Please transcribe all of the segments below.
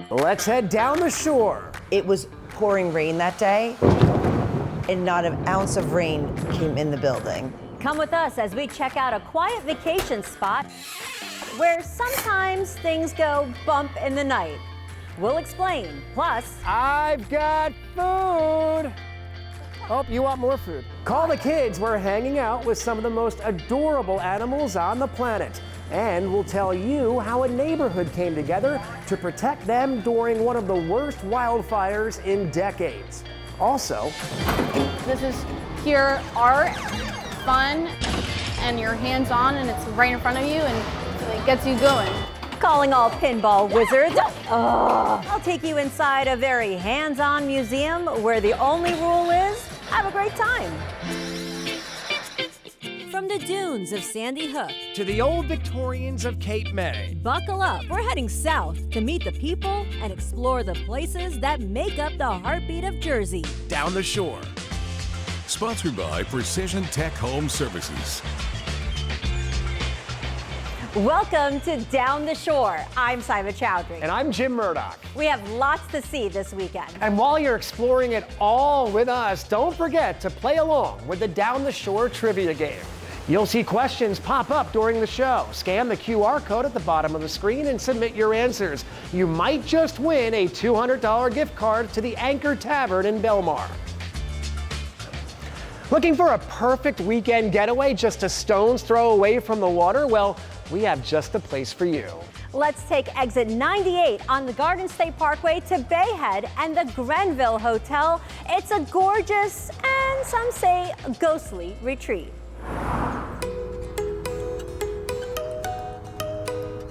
Let's head down the shore. It was pouring rain that day, and not an ounce of rain came in the building. Come with us as we check out a quiet vacation spot where sometimes things go bump in the night. We'll explain. Plus, I've got food. Oh, you want more food? Call the kids. We're hanging out with some of the most adorable animals on the planet. And we'll tell you how a neighborhood came together to protect them during one of the worst wildfires in decades. Also, this is pure art, fun, and you're hands-on and it's right in front of you and it gets you going. calling all pinball wizards. I'll take you inside a very hands-on museum where the only rule is have a great time. From the dunes of Sandy Hook to the old Victorians of Cape May. Buckle up, we're heading south to meet the people and explore the places that make up the heartbeat of Jersey. Down the shore. Sponsored by Precision Tech Home Services. Welcome to Down the Shore. I'm Simon Chowdhury. And I'm Jim Murdoch. We have lots to see this weekend. And while you're exploring it all with us, don't forget to play along with the Down the Shore trivia game. You'll see questions pop up during the show. Scan the QR code at the bottom of the screen and submit your answers. You might just win a $200 gift card to the Anchor Tavern in Belmar. Looking for a perfect weekend getaway just a stone's throw away from the water? Well, we have just the place for you. Let's take exit 98 on the Garden State Parkway to Bayhead and the Grenville Hotel. It's a gorgeous and some say ghostly retreat.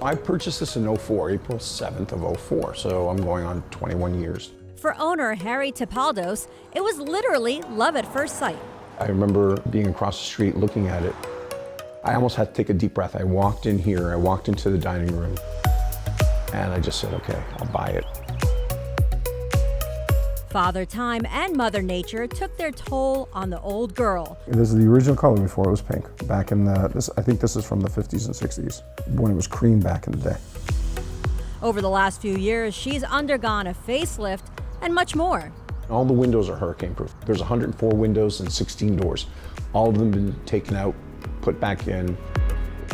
I purchased this in 04, April 7th of 04, so I'm going on 21 years. For owner Harry Tapaldos, it was literally love at first sight. I remember being across the street looking at it. I almost had to take a deep breath. I walked in here, I walked into the dining room, and I just said, okay, I'll buy it. Father Time and Mother Nature took their toll on the old girl. This is the original color before it was pink. Back in the, I think this is from the 50s and 60s, when it was cream back in the day. Over the last few years, she's undergone a facelift and much more. All the windows are hurricane proof. There's 104 windows and 16 doors. All of them been taken out, put back in.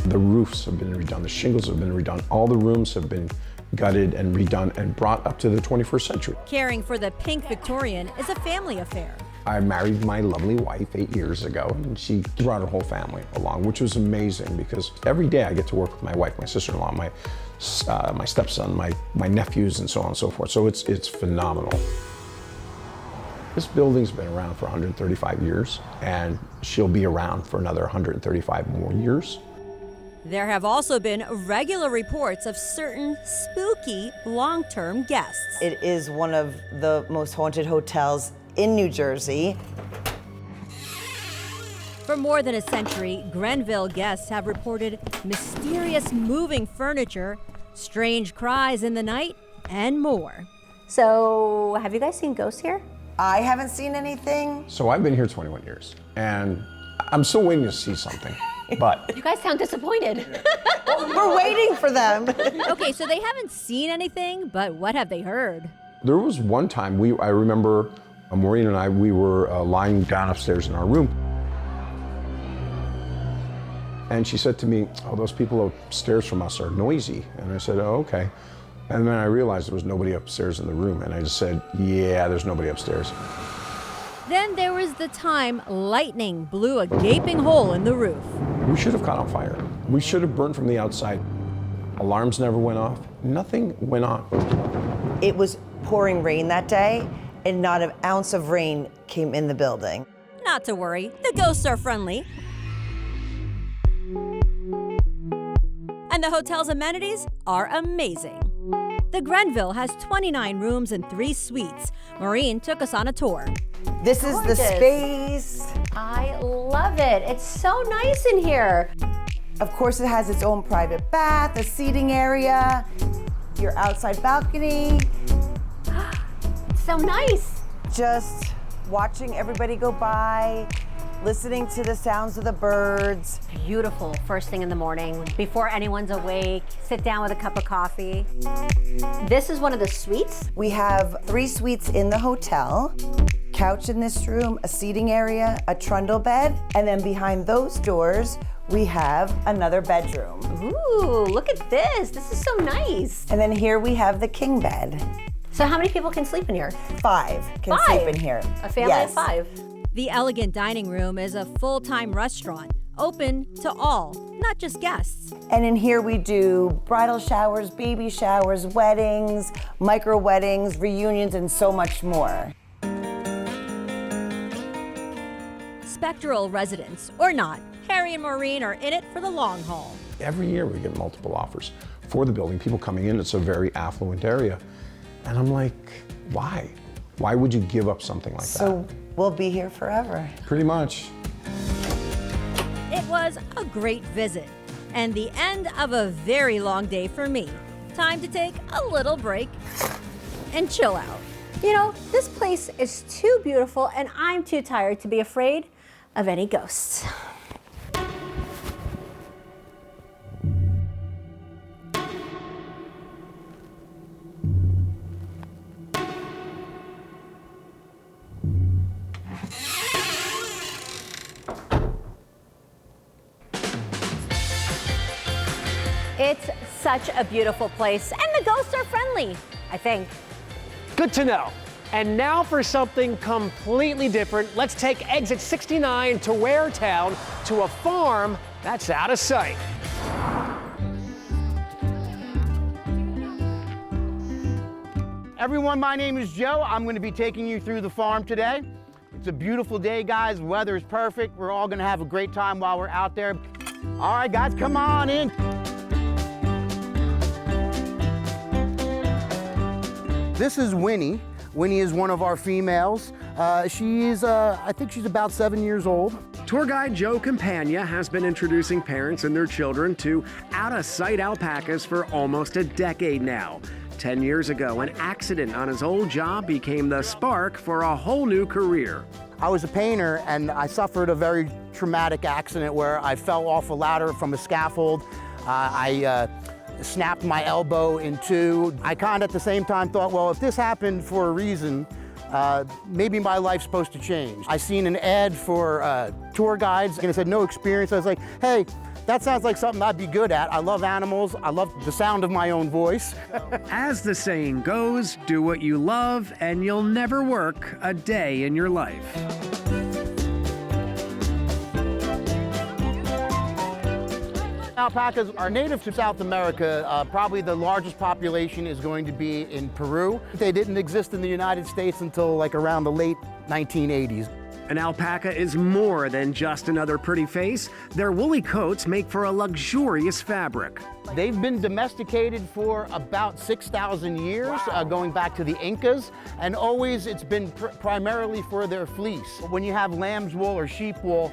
The roofs have been redone, the shingles have been redone. All the rooms have been gutted and redone and brought up to the 21st century. Caring for the pink Victorian is a family affair. I married my lovely wife 8 years ago, and she brought her whole family along, which was amazing because every day I get to work with my wife, my sister-in-law, my stepson, my nephews, and so on and so forth. So it's phenomenal. This building's been around for 135 years, and she'll be around for another 135 more years. There have also been regular reports of certain spooky long-term guests. It is one of the most haunted hotels in New Jersey. For more than a century, Grenville guests have reported mysterious moving furniture, strange cries in the night, and more. So, have you guys seen ghosts here? I haven't seen anything. So I've been here 21 years, and I'm still waiting to see something, but You guys sound disappointed. We're waiting for them. Okay, so they haven't seen anything, but what have they heard? there was one time I remember Maureen and I, we were lying down upstairs in our room. And she said to me, oh, those people upstairs from us are noisy. And I said, oh, okay. And then I realized there was nobody upstairs in the room. And I just said, yeah, there's nobody upstairs. Then there was the time lightning blew a gaping hole in the roof. We should have caught on fire. We should have burned from the outside. Alarms never went off. Nothing went on. It was pouring rain that day, and not an ounce of rain came in the building. Not to worry, the ghosts are friendly. And the hotel's amenities are amazing. The Grenville has 29 rooms and 3 suites. Maureen took us on a tour. This is the space. I love it. It's so nice in here. Of course, it has its own private bath, a seating area, your outside balcony. It's so nice. Just watching everybody go by, listening to the sounds of the birds. Beautiful first thing in the morning, before anyone's awake, sit down with a cup of coffee. This is one of the suites. We have 3 suites in the hotel. Couch in this room, a seating area, a trundle bed, and then behind those doors, we have another bedroom. Ooh, look at this. This is so nice. And then here we have the king bed. So how many people can sleep in here? 5 can 5? sleep in here. A family Yes. of 5. The elegant dining room is a full-time restaurant, open to all, not just guests. And in here we do bridal showers, baby showers, weddings, micro weddings, reunions, and so much more. Spectral residents, or not, Harry and Maureen are in it for the long haul. Every year we get multiple offers for the building. People coming in, it's a very affluent area. And I'm like, why? Why would you give up something like So we'll be here forever. that? Pretty much. It was a great visit, and the end of a very long day for me. Time to take a little break and chill out. You know, this place is too beautiful and I'm too tired to be afraid of any ghosts. It's such a beautiful place, and the ghosts are friendly, I think. Good to know. And now for something completely different. Let's take exit 69 to Waretown, to a farm that's out of sight. Everyone, my name is Joe. I'm going to be taking you through the farm today. It's a beautiful day, guys. Weather is perfect. We're all going to have a great time while we're out there. All right, guys, come on in. This is Winnie. Winnie is one of our females. She's, I think she's about 7 years old. Tour guide Joe Campagna has been introducing parents and their children to out-of-sight alpacas for almost a decade now. 10 years ago, an accident on his old job became the spark for a whole new career. I was a painter and I suffered a very traumatic accident where I fell off a ladder from a scaffold. I snapped my elbow in 2. I kind of at the same time thought, well, if this happened for a reason, maybe my life's supposed to change. I seen an ad for tour guides and it said no experience. I was like, hey, that sounds like something I'd be good at. I love animals. I love the sound of my own voice. As the saying goes, do what you love and you'll never work a day in your life. Alpacas are native to South America. Probably the largest population is going to be in Peru. They didn't exist in the United States until like around the late 1980s. An alpaca is more than just another pretty face. Their woolly coats make for a luxurious fabric. They've been domesticated for about 6,000 years, going back to the Incas, and always it's been primarily for their fleece. When you have lamb's wool or sheep wool,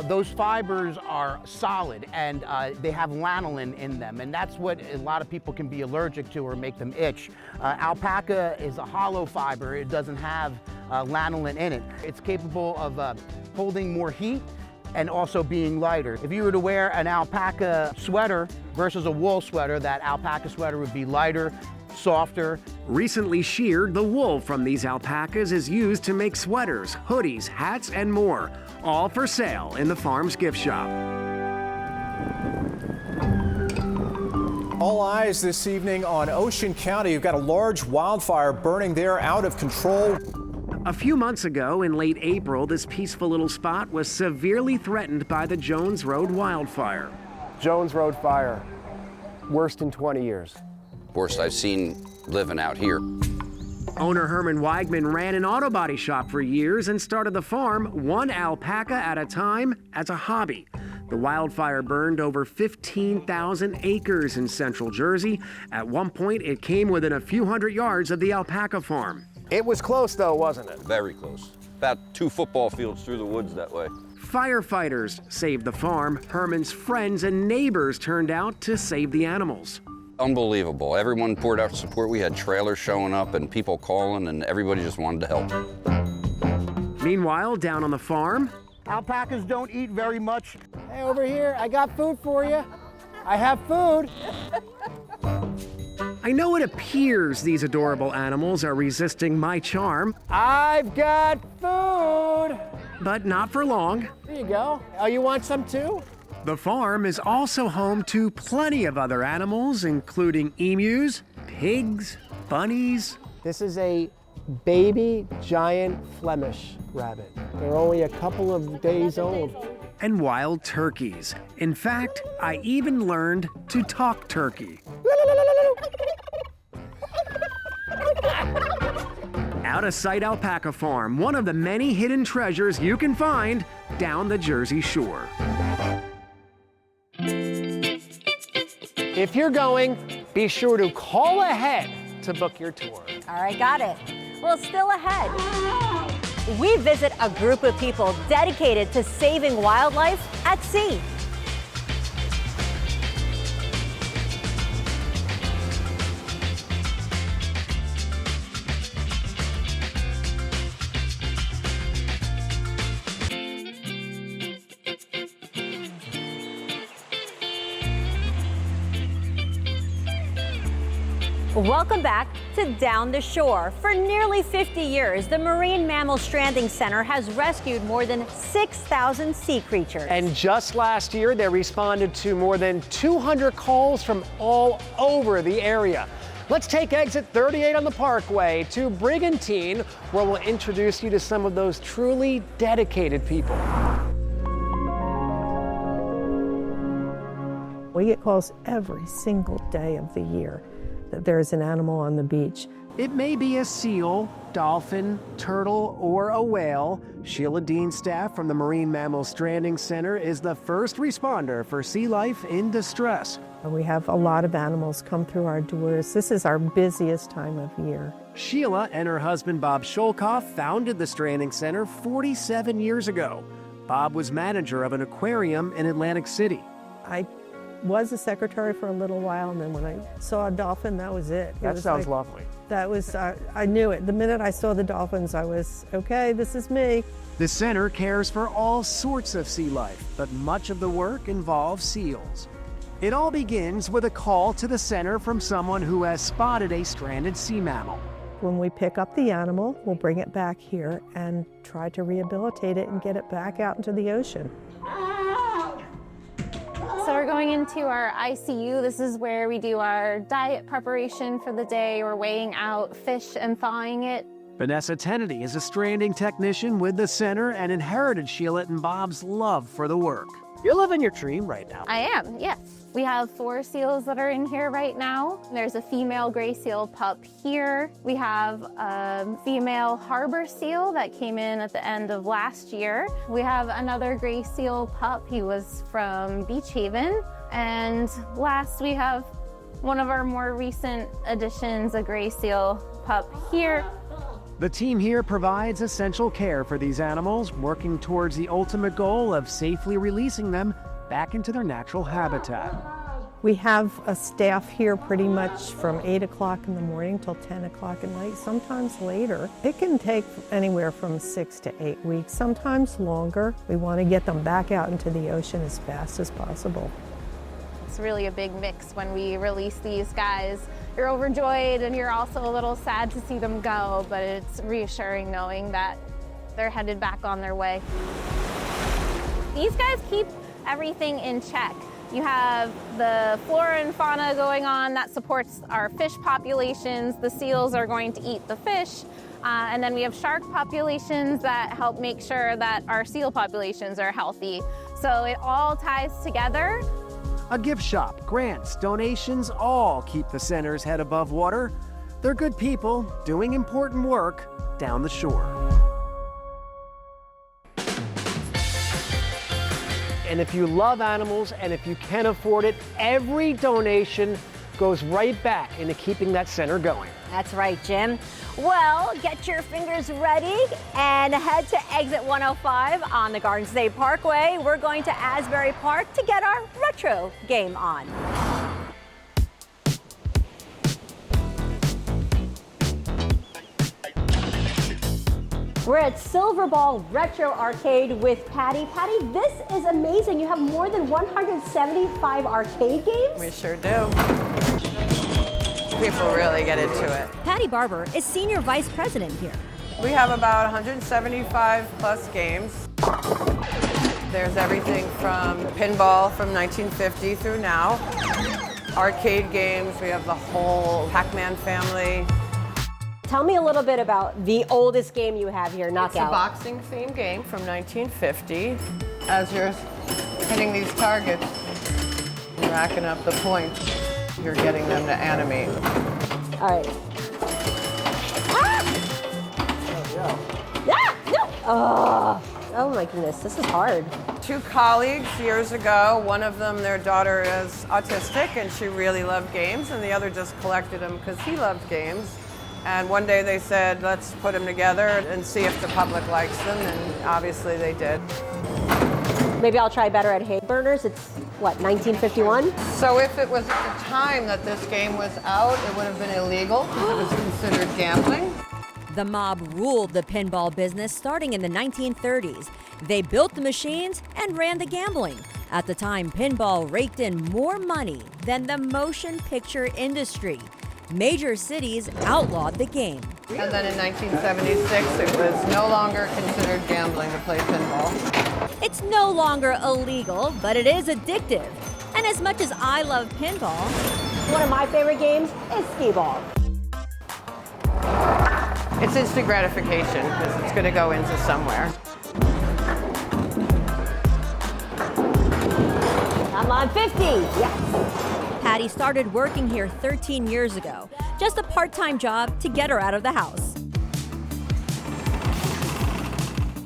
those fibers are solid and they have lanolin in them, and that's what a lot of people can be allergic to or make them itch. Alpaca is a hollow fiber. It doesn't have lanolin in it. It's capable of holding more heat and also being lighter. If you were to wear an alpaca sweater versus a wool sweater, that alpaca sweater would be lighter, softer. Recently sheared, the wool from these alpacas is used to make sweaters, hoodies, hats, and more, all for sale in the farm's gift shop. All eyes this evening on Ocean County. You've got a large wildfire burning there, out of control. A few months ago, in late April, this peaceful little spot was severely threatened by the Jones Road wildfire. Jones Road fire, worst in 20 years. Worst I've seen living out here. Owner Herman Weigman ran an auto body shop for years and started the farm one alpaca at a time as a hobby. The wildfire burned over 15,000 acres in central Jersey. At one point, it came within a few hundred yards of the alpaca farm. It was close though, wasn't it? Very close. About 2 football fields through the woods that way. Firefighters saved the farm. Herman's friends and neighbors turned out to save the animals. Unbelievable. Everyone poured out support. We had trailers showing up and people calling, and everybody just wanted to help. Meanwhile, down on the farm, Alpacas don't eat very much. Hey, over here, I got food for you. I have food. I know it appears these adorable animals are resisting my charm. I've got food. But not for long. There you go. Oh, you want some too? The farm is also home to plenty of other animals, including emus, pigs, bunnies. This is a baby giant Flemish rabbit. They're only a couple of days old. And wild turkeys. In fact, I even learned to talk turkey. Out of sight alpaca farm, one of the many hidden treasures you can find down the Jersey Shore. If you're going, be sure to call ahead to book your tour. All right, got it. Well, still ahead. We visit a group of people dedicated to saving wildlife at sea. Welcome back to Down the Shore. For nearly 50 years, the Marine Mammal Stranding Center has rescued more than 6,000 sea creatures. And just last year, they responded to more than 200 calls from all over the area. Let's take exit 38 on the Parkway to Brigantine, where we'll introduce you to some of those truly dedicated people. We get calls every single day of the year that there's an animal on the beach. It may be a seal, dolphin, turtle, or a whale. Sheila Dean staff from the Marine Mammal Stranding Center is the first responder for sea life in distress. We have a lot of animals come through our doors. This is our busiest time of year. Sheila and her husband Bob Sholkoff founded the Stranding Center 47 years ago. Bob was manager of an aquarium in Atlantic City. I was a secretary for a little while, and then when I saw a dolphin, that was it. That sounds lovely. That was, I knew it. The minute I saw the dolphins, I was, okay, this is me. The center cares for all sorts of sea life, but much of the work involves seals. It all begins with a call to the center from someone who has spotted a stranded sea mammal. When we pick up the animal, we'll bring it back here and try to rehabilitate it and get it back out into the ocean. So we're going into our ICU. This is where we do our diet preparation for the day. We're weighing out fish and thawing it. Vanessa Tennedy is a stranding technician with the center and inherited Sheila and Bob's love for the work. You're living your dream right now. I am, yes. We have 4 seals that are in here right now. There's a female gray seal pup here. We have a female harbor seal that came in at the end of last year. We have another gray seal pup. He was from Beach Haven. And last, we have one of our more recent additions, a gray seal pup here. The team here provides essential care for these animals, working towards the ultimate goal of safely releasing them back into their natural habitat. We have a staff here pretty much from 8 o'clock in the morning till 10 o'clock at night, sometimes later. It can take anywhere from 6 to 8 weeks, sometimes longer. We want to get them back out into the ocean as fast as possible. It's really a big mix when we release these guys. You're overjoyed and you're also a little sad to see them go, but it's reassuring knowing that they're headed back on their way. These guys keep everything in check. You have the flora and fauna going on that supports our fish populations. The seals are going to eat the fish. And then we have shark populations that help make sure that our seal populations are healthy. So it all ties together. A gift shop, grants, donations, all keep the center's head above water. They're good people doing important work down the shore. And if you love animals and if you can afford it, every donation goes right back into keeping that center going. That's right, Jim. Well, get your fingers ready and head to exit 105 on the Garden State Parkway. We're going to Asbury Park to get our retro game on. We're at Silverball Retro Arcade with Patty. Patty, this is amazing. You have more than 175 arcade games? We sure do. People really get into it. Patty Barber is Senior Vice President here. We have about 175 plus games. There's everything from pinball from 1950 through now. Arcade games, we have the whole Pac-Man family. Tell me a little bit about the oldest game you have here, Knockout. It's a boxing themed game from 1950. As you're hitting these targets, you're racking up the points. You're getting them to animate. All right. Ah! Ah! No! Oh my goodness, this is hard. 2 colleagues years ago, one of them, their daughter is autistic and she really loved games, and the other just collected them because he loved games. And one day they said, let's put them together and see if the public likes them, and obviously they did. Maybe I'll try better at hay burners. It's, what, 1951? So if it was at the time that this game was out, it would have been illegal because it was considered gambling. The mob ruled the pinball business starting in the 1930s. They built the machines and ran the gambling. At the time, pinball raked in more money than the motion picture industry. Major cities outlawed the game. And then in 1976, it was no longer considered gambling to play pinball. It's no longer illegal, but it is addictive. And as much as I love pinball, one of my favorite games is skee ball. It's instant gratification because it's going to go into somewhere. I'm on 50, yes. Patty started working here 13 years ago, just a part-time job to get her out of the house.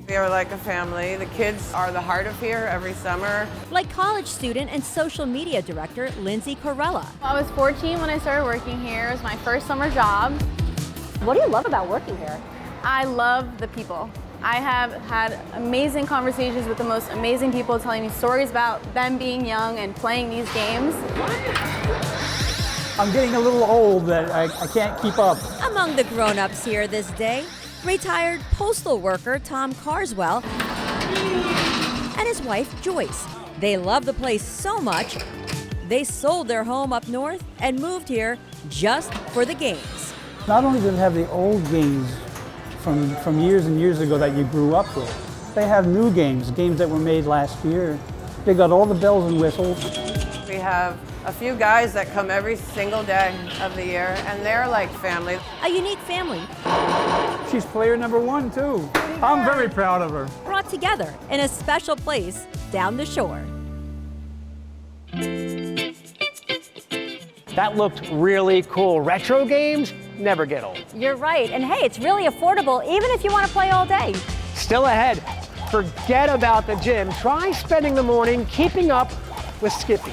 We are like a family. The kids are the heart of here every summer. Like college student and social media director Lindsay Corella. I was 14 when I started working here. It was my first summer job. What do you love about working here? I love the people. I have had amazing conversations with the most amazing people telling me stories about them being young and playing these games. I'm getting a little old that I can't keep up. Among the grown-ups here this day, retired postal worker Tom Carswell and his wife Joyce. They love the place so much, they sold their home up north and moved here just for the games. Not only does it have the old games from years and years ago that you grew up with, they have new games that were made last year. They got all the bells and whistles. We have a few guys that come every single day of the year, and they're like family. A unique family. She's player number 1, too. I'm very proud of her. Brought together in a special place down the shore. That looked really cool. Retro games never get old. You're right, and hey, it's really affordable even if you want to play all day. Still ahead, forget about the gym. Try spending the morning keeping up with Skippy.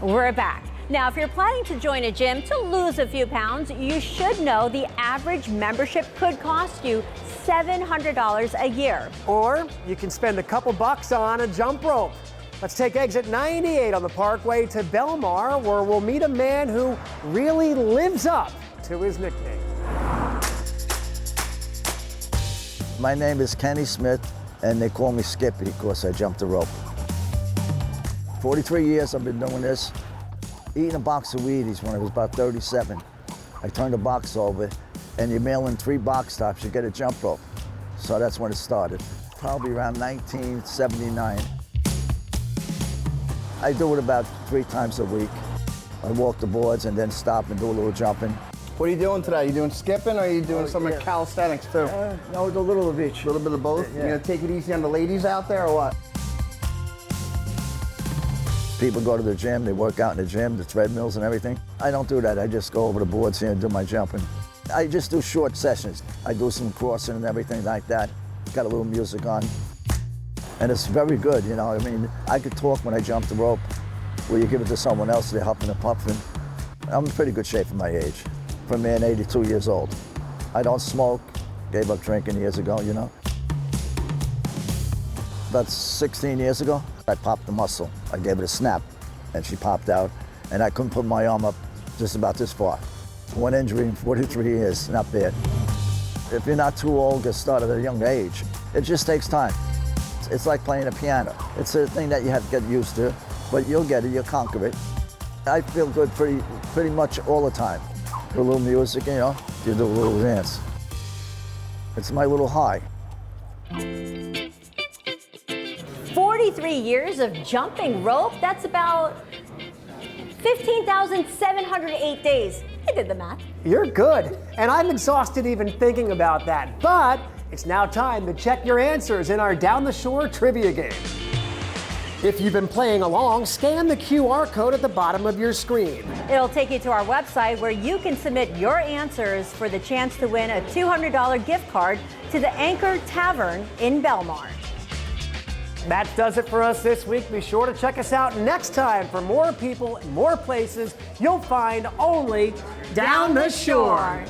We're back. Now, if you're planning to join a gym to lose a few pounds, you should know the average membership could cost you $700 a year. Or you can spend a couple bucks on a jump rope. Let's take exit 98 on the Parkway to Belmar, where we'll meet a man who really lives up to his nickname. My name is Kenny Smith, and they call me Skippy because I jumped the rope. 43 years I've been doing this. Eating a box of Wheaties when I was about 37. I turned the box over, and you mail in 3 box tops, you get a jump rope. So that's when it started, probably around 1979. I do it about 3 times a week. I walk the boards and then stop and do a little jumping. What are you doing today? You doing skipping or are you doing some calisthenics too? No, a little of each. A little bit of both? Yeah. You gonna take it easy on the ladies out there or what? People go to the gym, they work out in the gym, the treadmills and everything. I don't do that, I just go over the boards here and do my jumping. I just do short sessions. I do some crossing and everything like that. Got a little music on. And it's very good, you know, I mean, I could talk when I jump the rope. Where you give it to someone else, they're huffing and puffing. I'm in pretty good shape for my age. For a man 82 years old. I don't smoke. Gave up drinking years ago, you know. About 16 years ago, I popped the muscle. I gave it a snap, and she popped out, and I couldn't put my arm up just about this far. One injury in 43 years, not bad. If you're not too old, get started at a young age. It just takes time. It's like playing a piano. It's a thing that you have to get used to, but you'll get it, you'll conquer it. I feel good pretty much all the time. Do a little music, you know, you do a little dance. It's my little high. 43 years of jumping rope, that's about 15,708 days. I did the math. You're good. And I'm exhausted even thinking about that. But it's now time to check your answers in our Down the Shore trivia game. If you've been playing along, scan the QR code at the bottom of your screen. It'll take you to our website where you can submit your answers for the chance to win a $200 gift card to the Anchor Tavern in Belmar. That does it for us this week. Be sure to check us out next time for more people and more places you'll find only Down the Shore.